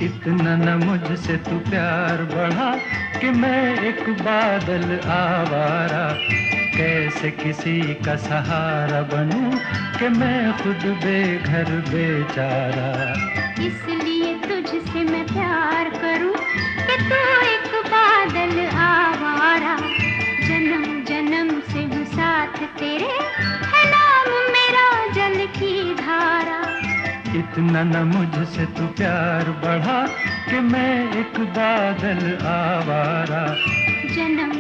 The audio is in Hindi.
इतना न मुझसे तू प्यार बढ़ा कि मैं एक बादल आवारा। कैसे किसी का सहारा बनूं कि मैं खुद बेघर बेचारा। इसलिए तुझसे मैं प्यार करूं कि तू एक बादल आवारा। जन्म जन्म से हूँ साथ तेरे, है नाम मेरा जल की धारा। इतना न मुझसे तू प्यार बढ़ा कि मैं एक बादल आवारा। जन्म